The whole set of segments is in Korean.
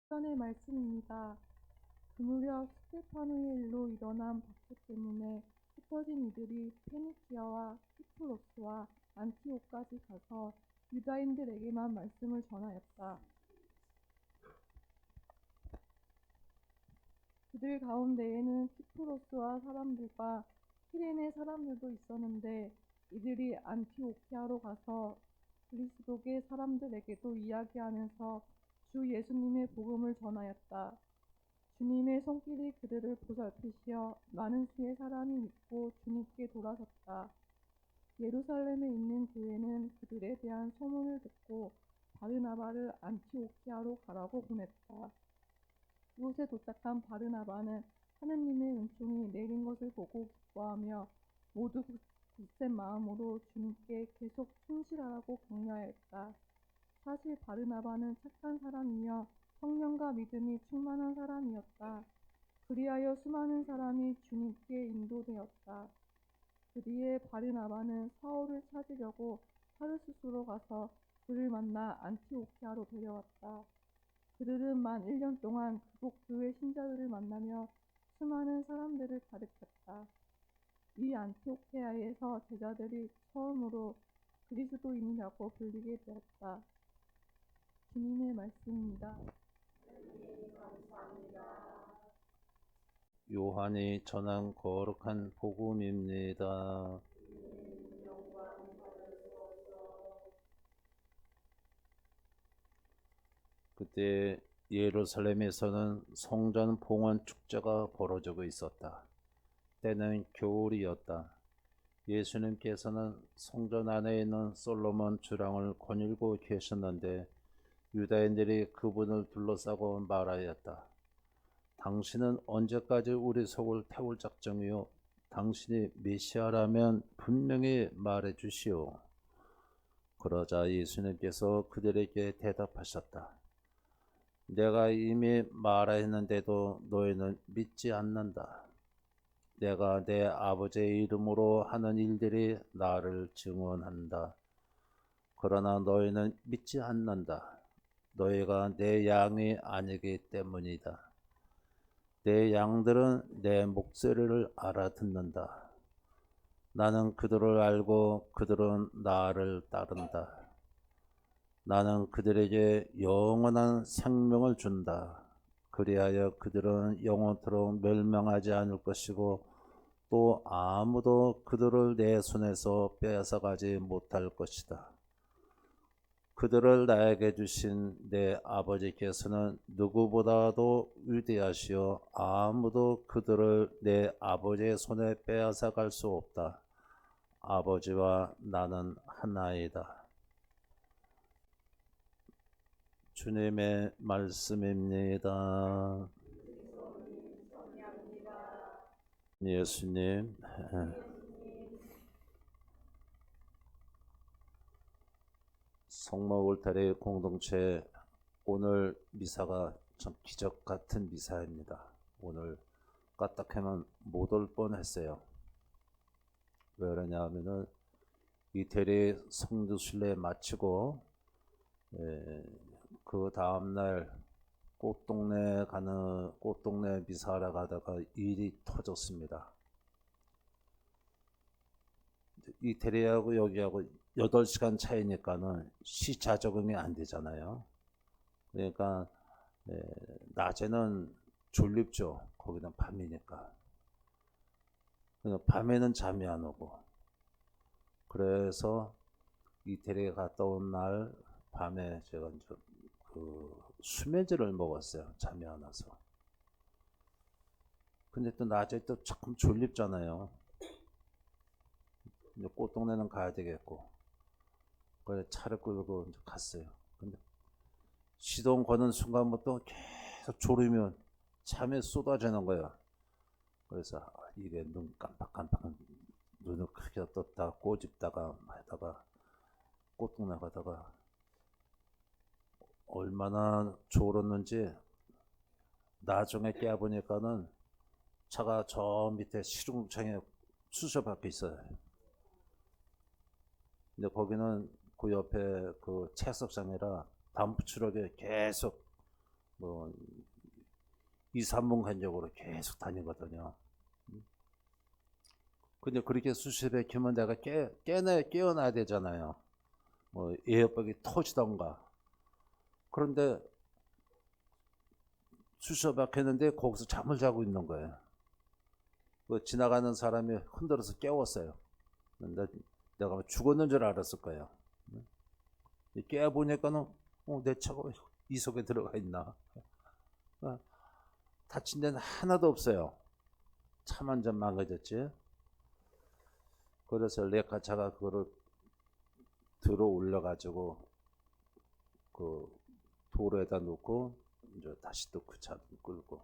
전의 말씀입니다. 그 무렵 스테파노의 일로 일어난 박해 때문에 흩어진 이들이 페니키아와 키프로스와 안티오까지 가서 유다인들에게만 말씀을 전하였다. 그들 가운데에는 키프로스와 사람들과 키레네 사람들도 있었는데 이들이 안티오키아로 가서 그리스도계 사람들에게도 이야기하면서 주 예수님의 복음을 전하였다. 주님의 손길이 그들을 보살피시어 많은 수의 사람이 믿고 주님께 돌아섰다. 예루살렘에 있는 교회는 그들에 대한 소문을 듣고 바르나바를 안티오키아로 가라고 보냈다. 그곳에 도착한 바르나바는 하느님의 은총이 내린 것을 보고 기뻐하며 모두 굳센 마음으로 주님께 계속 충실하라고 격려하였다. 사실 바르나바는 착한 사람이며 성령과 믿음이 충만한 사람이었다. 그리하여 수많은 사람이 주님께 인도되었다. 그 뒤에 바르나바는 사울을 찾으려고 타르수스로 가서 그를 만나 안티오키아로 데려왔다. 그들은 만 1년 동안 그곳 교회 신자들을 만나며 수많은 사람들을 가르쳤다. 이 안티오키아에서 제자들이 처음으로 그리스도인이라고 불리게 되었다. 주님의 말씀입니다. 요한이 전한 거룩한 복음입니다. 그때 예루살렘에서는 성전 봉헌 축제가 벌어지고 있었다. 때는 겨울이었다. 예수님께서는 성전 안에 있는 솔로몬 주랑을 거닐고 계셨는데 유다인들이 그분을 둘러싸고 말하였다. 당신은 언제까지 우리 속을 태울 작정이요? 당신이 메시아라면 분명히 말해 주시오. 그러자 예수님께서 그들에게 대답하셨다. 내가 이미 말했는데도 너희는 믿지 않는다. 내가 내 아버지의 이름으로 하는 일들이 나를 증언한다. 그러나 너희는 믿지 않는다. 너희가 내 양이 아니기 때문이다. 내 양들은 내 목소리를 알아듣는다. 나는 그들을 알고 그들은 나를 따른다. 나는 그들에게 영원한 생명을 준다. 그리하여 그들은 영원토록 멸망하지 않을 것이고 또 아무도 그들을 내 손에서 빼앗아가지 못할 것이다. 그들을 나에게 주신 내 아버지께서는 누구보다도 위대하시오. 아무도 그들을 내 아버지의 손에 빼앗아갈 수 없다. 아버지와 나는 하나이다. 주님의 말씀입니다. 예수님, 성모 울타리 공동체 오늘 미사가 참 기적 같은 미사입니다. 오늘 까딱하면 못 올 뻔했어요. 왜 그러냐 하면은 이태리 성주순례 마치고 그 다음날 꽃동네 미사하러 가다가 일이 터졌습니다. 이태리하고 여기하고 8시간 차이니까는 시차 적응이 안 되잖아요. 그러니까 낮에는 졸립죠. 거기는 밤이니까. 그러니까 밤에는 잠이 안 오고. 그래서 이태리에 갔다 온 날 밤에 제가 이제 그 수면제를 먹었어요. 잠이 안 와서. 근데 또 낮에 또 조금 졸립잖아요. 이제 꽃동네는 가야 되겠고. 그래 차를 끌고 이제 갔어요. 근데 시동 거는 순간부터 계속 졸으면 잠에 쏟아지는 거예요. 그래서 이게 눈 깜빡깜빡 눈을 크게 떴다 꼬집다가 하다가 꽃동네 가다가 얼마나 졸았는지 나중에 깨보니까는 차가 저 밑에 시궁창에 수셔박혀 있어요. 근데 거기는 그 옆에 그 채석장이라 단풍 추럭에 계속 뭐 2, 3분 간격으로 계속 다니거든요. 근데 그렇게 수시에 키면 내가 깨어나야 되잖아요. 뭐 에어백이 터지던가. 그런데 수시에 박혔는데 거기서 잠을 자고 있는 거예요. 그 지나가는 사람이 흔들어서 깨웠어요. 근데 내가 죽었는 줄 알았을 거예요. 깨보니까는 내 차가 이 속에 들어가 있나. 다친 데는 하나도 없어요. 차만 좀 망가졌지. 그래서 레카차가 그거를 들어 올려가지고 그 도로에다 놓고 이제 다시 또 그 차 끌고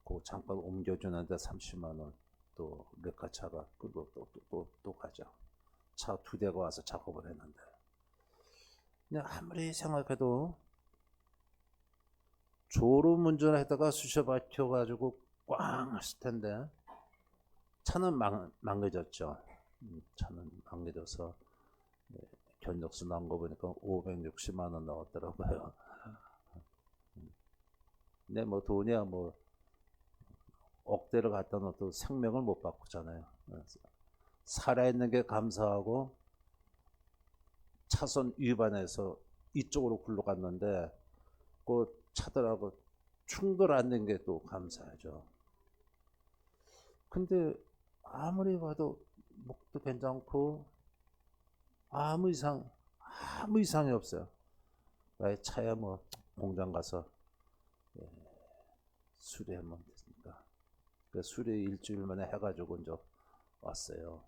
그 잠깐 옮겨주는데 30만 원. 또 레카차가 끌고 또 가죠. 차 2대가 와서 작업을 했는데. 그냥 아무리 생각해도 졸음 운전을 했다가 수셔 박혀가지고 꽝 했을 텐데 차는 망가졌죠. 차는 망가져서 견적서 나온 거 보니까 560만 원 나왔더라고요. 근데 뭐 돈이야 뭐 억대를 갖다 놓도 생명을 못 바꾸잖아요. 살아있는 게 감사하고 차선 위반해서 이쪽으로 굴러갔는데 그 차들하고 충돌 안 된 게 또 감사하죠. 근데 아무리 봐도 목도 괜찮고 아무 이상이 없어요. 왜 차야 뭐 공장 가서 수리하면 되니까. 그 수리 일주일 만에 해가지고 이제 왔어요.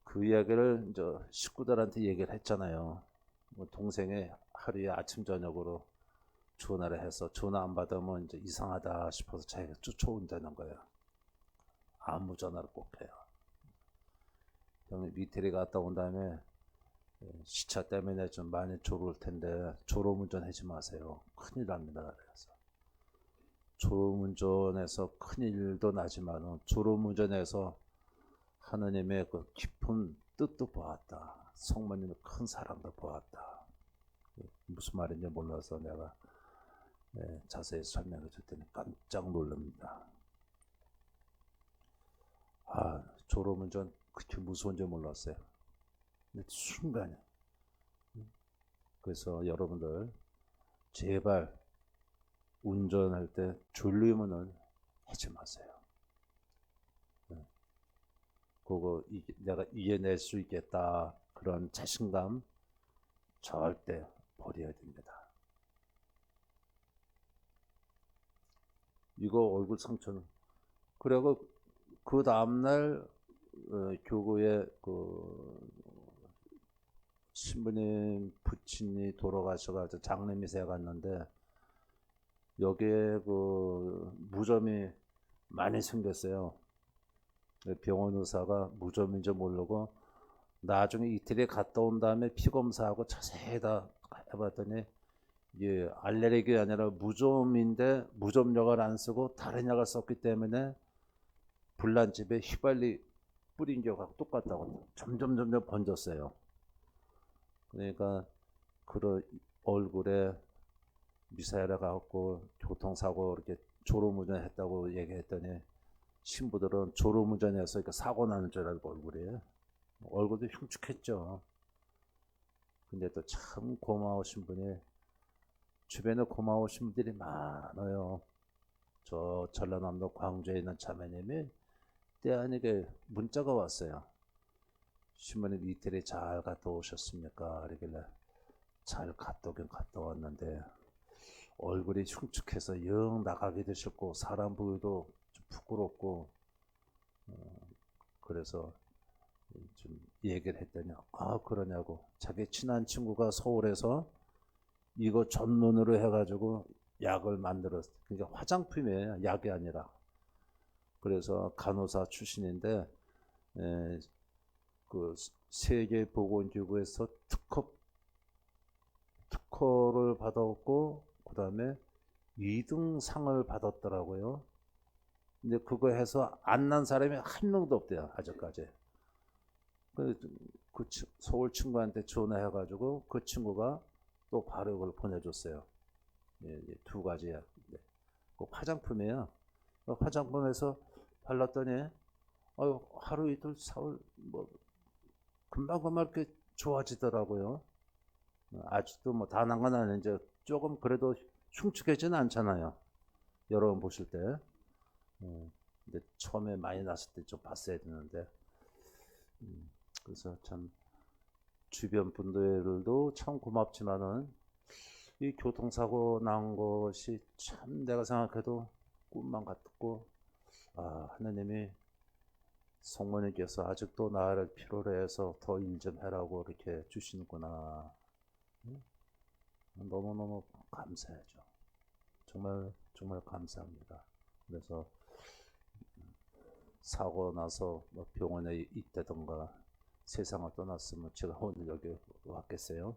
그 이야기를 이제 식구들한테 얘기를 했잖아요. 뭐 동생이 하루에 아침 저녁으로 전화를 해서 전화 안 받으면 이제 이상하다 싶어서 자기가 쫓아온다는 거예요. 아무 전화를 꼭 해요. 형님 이태리 갔다 온 다음에 시차 때문에 좀 많이 졸을 텐데 졸음운전 하지 마세요. 큰일 납니다. 그래서 졸음운전에서 큰일도 나지만 졸음운전에서 하느님의 그 깊은 뜻도 보았다. 성모님의 큰 사랑도 보았다. 무슨 말인지 몰라서 내가 자세히 설명해 줬더니 깜짝 놀랍니다. 졸음운전 그렇게 무서운지 몰랐어요. 순간에. 그래서 여러분들 제발 운전할 때 졸리면은 하지 마세요. 그거 내가 이겨낼 수 있겠다 그런 자신감 절대 버려야 됩니다. 이거 얼굴 상처는 그리고 그 다음날 교구에 그 신부님 부친이 돌아가셔가지고 장례미사에 갔는데 여기에 그 무좀이 많이 생겼어요. 병원 의사가 무좀인지 모르고 나중에 이태리에 갔다 온 다음에 피검사하고 자세히 다 해봤더니 이게 알레르기 아니라 무좀인데 무좀약을 안 쓰고 다른 약을 썼기 때문에 불난집에 휘발리 뿌린 격하고 똑같다고 점점 번졌어요. 그러니까 그런 얼굴에 미사일에 가갖고 교통사고 이렇게 졸음운전했다고 얘기했더니 신부들은 졸음운전해서 사고 나는 줄 알고 얼굴도 흉측했죠. 근데 또 참 고마우신 분이 주변에 고마우신 분들이 많아요. 저 전라남도 광주에 있는 자매님이 때 아니게 문자가 왔어요. 신부님 이태리 잘 갔다 오셨습니까? 이러길래 잘 갔다 오긴 갔다 왔는데 얼굴이 흉측해서 영 나가기도 싫고 사람 보기도 좀 부끄럽고 그래서 좀 얘기를 했더니 그러냐고 자기 친한 친구가 서울에서 이거 전문으로 해가지고 약을 만들었어. 그러니까 화장품이에요. 약이 아니라. 그래서 간호사 출신인데 그 세계보건기구에서 특허를 받았고 그 다음에 2등 상을 받았더라고요. 근데 그거 해서 안 난 사람이 한 명도 없대요. 아직까지. 그 서울 친구한테 전화해가지고 그 친구가 또 바르고 보내줬어요. 예, 두 가지야. 네. 그 화장품이에요. 그 화장품에서 발랐더니 하루 이틀 사흘 뭐 금방금방 이렇게 좋아지더라고요. 아직도 뭐 다 난 건 아닌데 조금 그래도 흉측해지는 않잖아요. 여러분 보실 때. 근데 처음에 많이 났을 때 좀 봤어야 되는데. 그래서 참 주변 분들도 참 고맙지만은 이 교통사고 난 것이 참 내가 생각해도 꿈만 같고, 하느님이 성모님께서 아직도 나를 필요로 해서 더 일 좀 해라고 이렇게 주시는구나. 너무너무 감사하죠. 정말 정말 감사합니다. 그래서 사고 나서 뭐 병원에 있다던가 세상을 떠났으면 제가 오늘 여기 왔겠어요.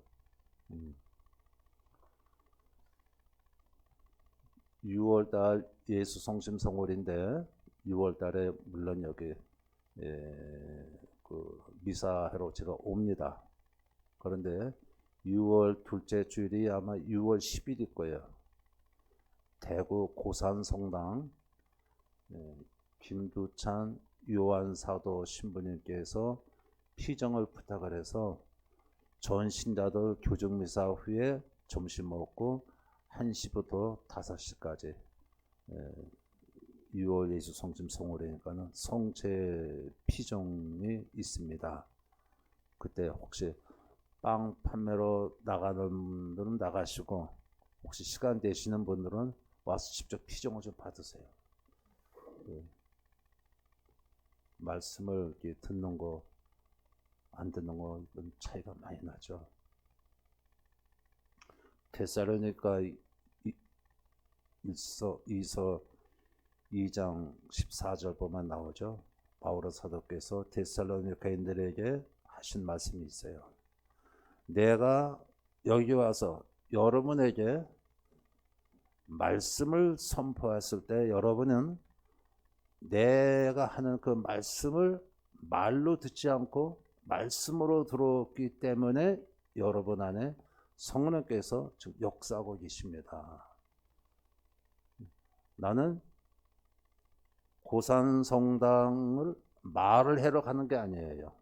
6월달 예수 성심 성월인데 6월달에 물론 여기 그 미사회로 제가 옵니다. 그런데 6월 둘째 주일이 아마 6월 10일일 거예요. 대구 고산 성당 김두찬 요한사도 신부님께서 피정을 부탁을 해서 전 신자들 교정미사 후에 점심 먹고 1시부터 5시까지 6월 예수 성심 성월이니까는 성체 피정이 있습니다. 그때 혹시 빵 판매로 나가는 분들은 나가시고 혹시 시간 되시는 분들은 와서 직접 피정을 좀 받으세요. 말씀을 이렇게 듣는 거 안 듣는 거 차이가 많이 나죠. 데살로니가 이서 2장 14절 보면 나오죠. 바울 사도께서 데살로니가인들에게 하신 말씀이 있어요. 내가 여기 와서 여러분에게 말씀을 선포했을 때 여러분은 내가 하는 그 말씀을 말로 듣지 않고 말씀으로 들었기 때문에 여러분 안에 성령께서 지금 역사하고 계십니다. 나는 고산 성당을 말을 하러 가는 게 아니에요.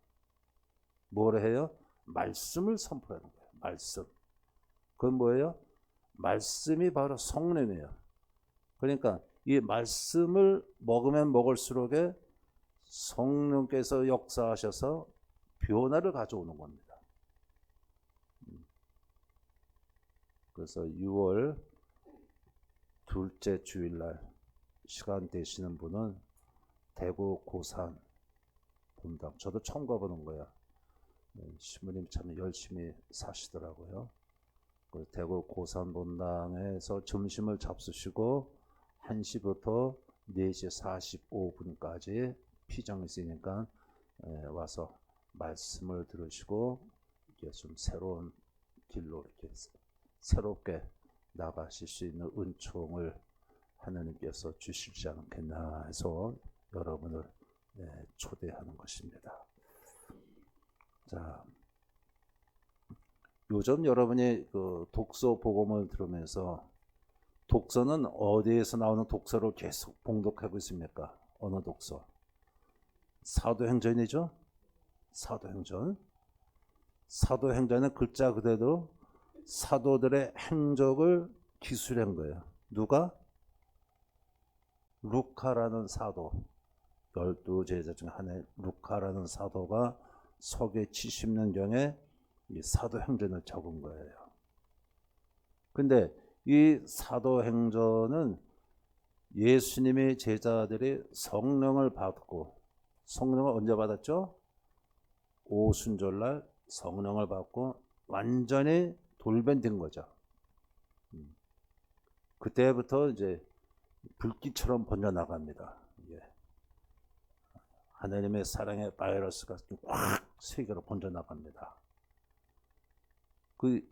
뭘 해요? 말씀을 선포하는 거예요. 말씀. 그건 뭐예요? 말씀이 바로 성령이에요. 그러니까 이 말씀을 먹으면 먹을수록에 성령께서 역사하셔서 변화를 가져오는 겁니다. 그래서 6월 둘째 주일날 시간 되시는 분은 대구 고산 본당, 저도 처음 가보는 거야. 신부님 참 열심히 사시더라고요. 대구 고산 본당에서 점심을 잡수시고 1시부터 4시 45분까지 피정이 있으니까 와서 말씀을 들으시고 이게 좀 새로운 길로 이렇게 새롭게 나가실 수 있는 은총을 하나님께서 주시지 않겠나 해서 여러분을 초대하는 것입니다. 자, 요즘 여러분이 그 독서 복음을 들으면서 독서는 어디에서 나오는 독서를 계속 봉독하고 있습니까? 어느 독서? 사도행전이죠? 사도행전. 사도행전은 글자 그대로 사도들의 행적을 기술한 거예요. 누가? 루카라는 사도, 12제자 중 하나의 루카라는 사도가 서기 70년경에 이 사도행전을 적은 거예요. 근데 이 사도행전은 예수님의 제자들이 성령을 받고, 성령을 언제 받았죠? 오순절날 성령을 받고 완전히 돌변된 거죠. 그때부터 이제 불길처럼 번져나갑니다. 하나님의 사랑의 바이러스가 확 세계로 번져나갑니다. 그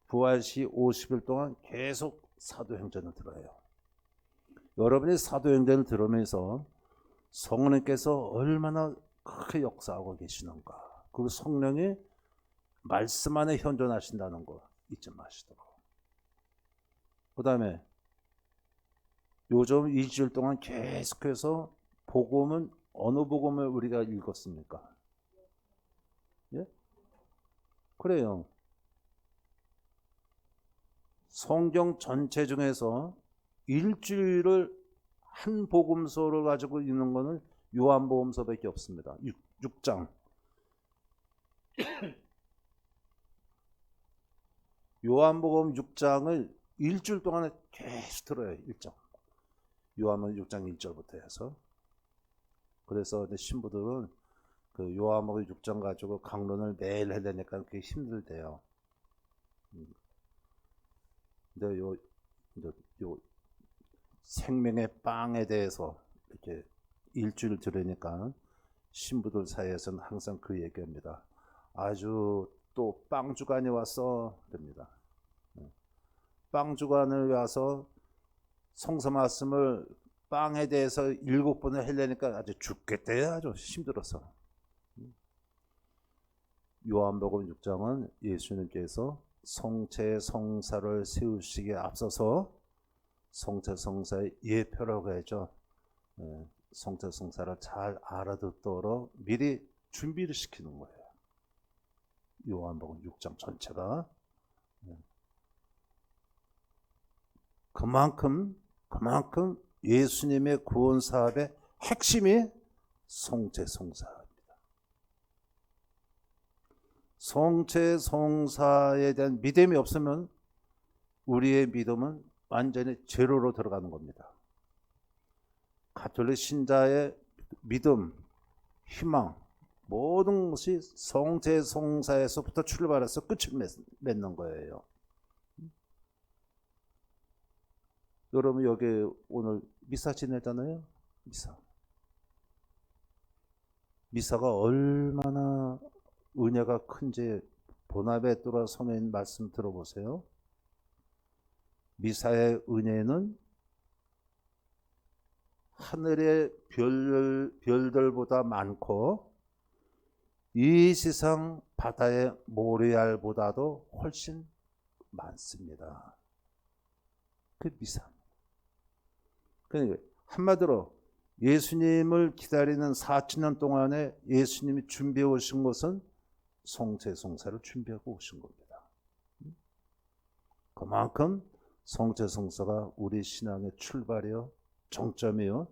부활시 50일 동안 계속 사도행전을 들어요. 여러분이 사도행전을 들으면서 성령께서 얼마나 크게 역사하고 계시는가, 그리고 성령이 말씀 안에 현존하신다는 거 잊지 마시도록. 그 다음에 요즘 2주일 동안 계속해서 복음은 어느 복음을 우리가 읽었습니까? 예? 그래요. 성경 전체 중에서 일주일을 한 복음서를 가지고 있는 것은 요한복음서밖에 없습니다. 6장. 요한복음 6장을 일주일 동안에 계속 들어요. 1장. 요한복음 6장 1절부터 해서. 그래서 신부들은 그 요한복음 6장 가지고 강론을 매일 하려니까 그게 힘들대요. 근데 요 생명의 빵에 대해서 이렇게 일주일 들으니까 신부들 사이에서는 항상 그 얘기합니다. 아주 또 빵주간이 왔어 그럽니다. 빵주간을 와서 성서 말씀을 빵에 대해서 7번을 하려니까 아주 죽겠대요. 아주 힘들어서. 요한복음 6장은 예수님께서 성체 성사를 세우시기에 앞서서 성체 성사의 예표라고 하죠. 성체 성사를 잘 알아듣도록 미리 준비를 시키는 거예요. 요한복음 6장 전체가. 그만큼 예수님의 구원 사업의 핵심이 성체 성사입니다. 성체 성사에 대한 믿음이 없으면 우리의 믿음은 완전히 제로로 들어가는 겁니다. 가톨릭 신자의 믿음, 희망, 모든 것이 성체 성사에서부터 출발해서 끝을 맺는 거예요. 여러분 여기 오늘 미사 지내잖아요. 미사가 얼마나 은혜가 큰지 보나베토라 성인 말씀 들어보세요. 미사의 은혜는 하늘의 별들보다 많고 이 세상 바다의 모래알보다도 훨씬 많습니다. 그 미사. 그러니까 한마디로 예수님을 기다리는 4,000년 동안에 예수님이 준비해 오신 것은 성체 성사를 준비하고 오신 겁니다. 그만큼 성체 성사가 우리 신앙의 출발이요 정점이요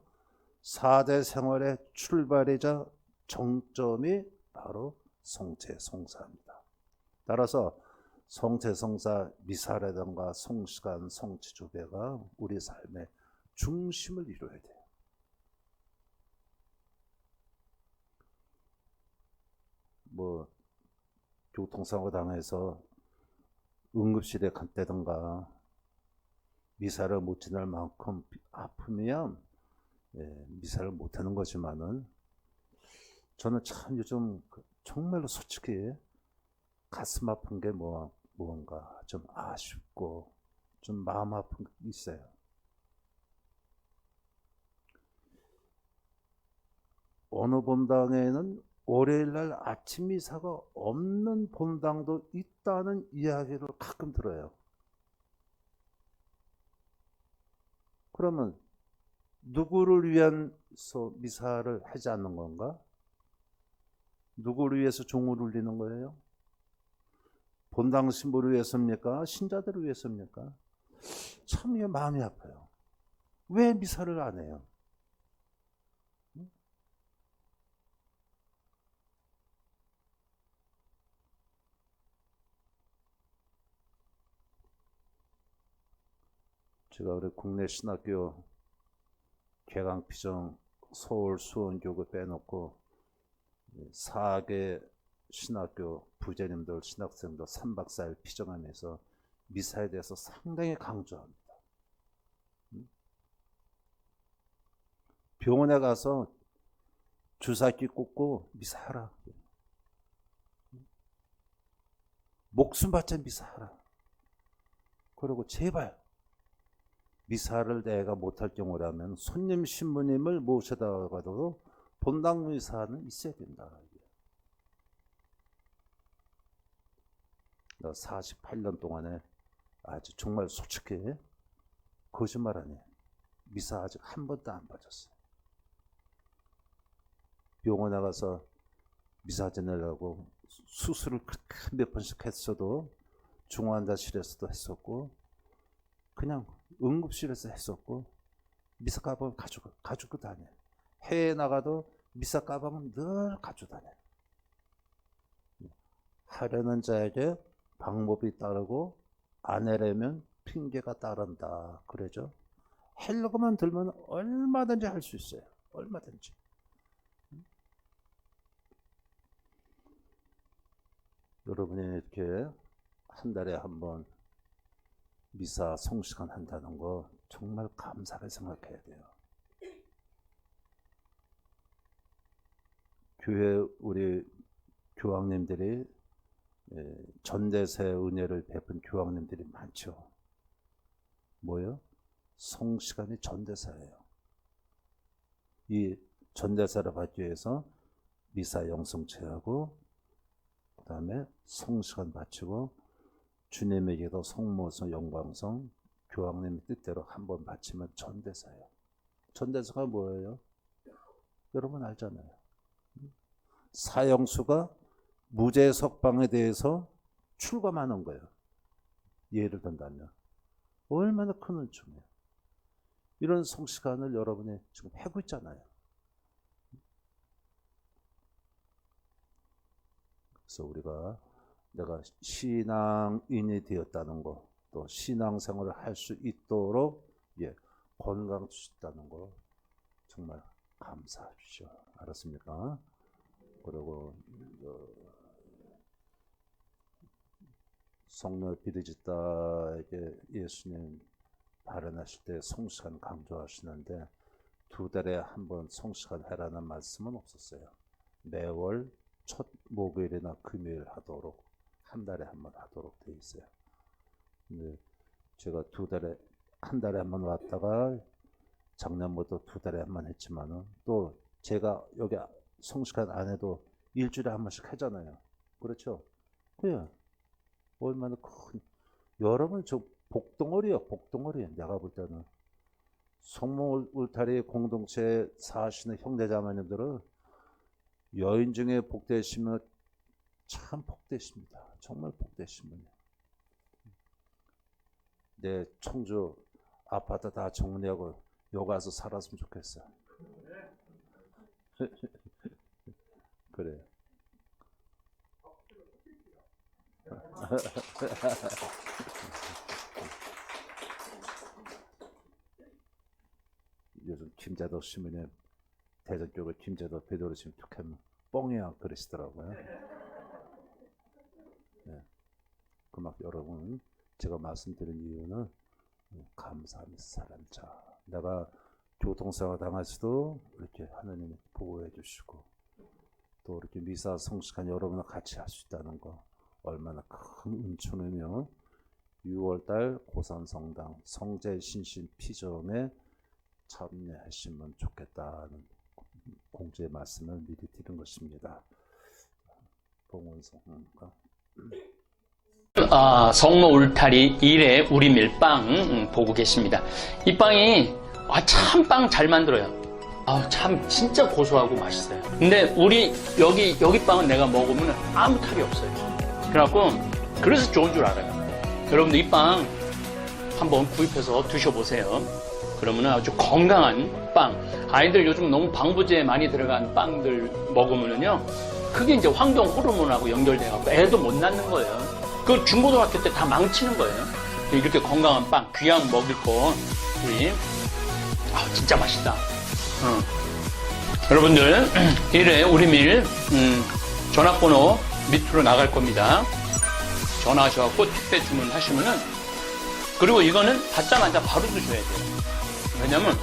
4대 생활의 출발이자 정점이 바로 성체 성사입니다. 따라서 성체 성사 미사라든가 성시간 성취조배가 우리 삶의 중심을 이루어야 돼요. 뭐 교통사고 당해서 응급실에 갔다든가 미사를 못 지낼 만큼 아프면 미사를 못하는 거지만은 저는 참 요즘 정말로 솔직히 가슴 아픈 게 무언가 좀 아쉽고 좀 마음 아픈 게 있어요. 어느 본당에는 월요일날 아침 미사가 없는 본당도 있다는 이야기를 가끔 들어요. 그러면 누구를 위해서 미사를 하지 않는 건가? 누구를 위해서 종을 울리는 거예요? 본당 신부를 위해서입니까? 신자들을 위해서입니까? 참 이게 마음이 아파요. 왜 미사를 안 해요? 제가 우리 국내 신학교 개강 피정 서울 수원교구 빼놓고 4개 신학교 부재님들 신학생들 3박 4일 피정하면서 미사에 대해서 상당히 강조합니다. 병원에 가서 주사기 꽂고 미사하라. 목숨 바쳐 미사하라. 그리고 제발 미사를 내가 못할 경우라면 손님 신부님을 모셔다가도 본당 미사는 있어야 된다. 내가 48년 동안에 아주 정말 솔직히 거짓말 아니에요. 미사 아직 한 번도 안 빠졌어요. 병원에 가서 미사 지내려고 수술을 그렇게 몇 번씩 했어도 중환자실에서도 했었고 그냥 응급실에서 했었고 미사 가방을 가지고 다녀요. 해외에 나가도 미사 가방은 늘 가지고 다녀요. 하려는 자에게 방법이 따르고 안 하려면 핑계가 따른다. 그러죠. 하려고만 들면 얼마든지 할 수 있어요. 얼마든지. 여러분이 이렇게 한 달에 한 번 미사 성시간 한다는 거 정말 감사하게 생각해야 돼요. 교회 우리 교황님들이 전대사의 은혜를 베푼 교황님들이 많죠. 뭐예요? 성시간이 전대사예요. 이 전대사를 받기 위해서 미사 영성체하고 그 다음에 성시간 바치고 주님에게도 성모성 영광성 교황님 뜻대로 한번 바치면 전대사예요. 전대사가 뭐예요? 여러분 알잖아요. 사형수가 무죄 석방에 대해서 출감하는 거예요. 예를 든다면 얼마나 큰 은총이에요. 이런 성시간을 여러분이 지금 하고 있잖아요. 그래서 우리가 내가 신앙인이 되었다는 거, 또 신앙생활을 할 수 있도록 건강 주셨다는 거 정말 감사하십시오. 알았습니까? 그리고 성녀 비리지타에게 예수님 발언하실 때 성시간 강조하시는데 2달에 한 번 성시간 해라는 말씀은 없었어요. 매월 첫 목요일이나 금요일 하도록 한 달에 한 번 하도록 돼 있어요. 근데 제가 한 달에 한 번 왔다가 작년부터 2달에 한 번 했지만은 또 제가 여기 성시간 안 해도 일주일에 한 번씩 하잖아요. 그렇죠? 그래. 얼마나 큰 여러분 저 복덩어리야 복덩어리. 내가 볼 때는 성모 울타리 공동체에 사시는 형제자매님들은 여인 중에 복되시면 참 복되십니다. 정말 복되신 분이에요. 내 청주 아파트 다 정리하고 여기 가서 살았으면 좋겠어. 그래. 요즘 김재덕 시민의 대전 쪽에 김재덕 베드로심 툭하면 뻥이야 그러시더라고요. 네. 그 막 여러분 제가 말씀드린 이유는 감사하면서 살자. 내가 교통사고 당할 수도 이렇게 하나님이 보호해 주시고 또 이렇게 미사 성식한 여러분과 같이 할 수 있다는 거 얼마나 큰 은총이며 6월달 고산성당 성제신신 피점에 참여하시면 좋겠다는 공지의 말씀을 미리 드린 것입니다. 봉원성가 성모 울타리 1회 우리 밀빵 보고 계십니다. 이 빵이 참 빵 잘 만들어요. 참 진짜 고소하고 맛있어요. 근데 우리 여기 빵은 내가 먹으면 아무 탈이 없어요. 그래갖고 그래서 좋은 줄 알아요. 여러분들 이 빵 한번 구입해서 드셔보세요. 그러면 아주 건강한 빵. 아이들 요즘 너무 방부제 많이 들어간 빵들 먹으면요, 그게 이제 황동 호르몬하고 연결돼갖고 애도 못 낳는 거예요. 그 중고등학교 때 다 망치는 거예요. 이렇게 건강한 빵, 귀양 먹을 거, 우리 진짜 맛있다. 여러분들 1회 우리밀 전화번호 밑으로 나갈 겁니다. 전화하셔갖고 택배 주문하시면은, 그리고 이거는 받자마자 바로 드셔야 돼요. 왜냐면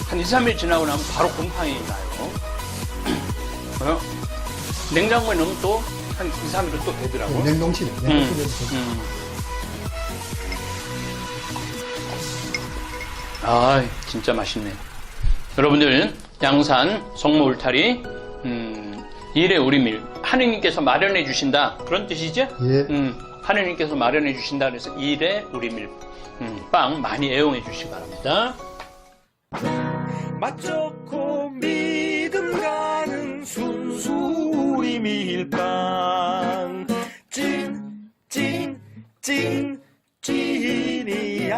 한 2, 3일 지나고 나면 바로 곰팡이 나요. 냉장고에 넣으면 또 한 2, 3일은 또 되더라고요. 냉동실에. 진짜 맛있네. 여러분들 양산 성모 울타리 1회 우리밀 하느님께서 마련해 주신다 그런 뜻이죠? 예. 하느님께서 마련해 주신다 그래서 일에 우리 밀빵 많이 애용해 주시기 바랍니다. 맛 좋고 믿음 가는 순수 우리 밀빵 찐이야.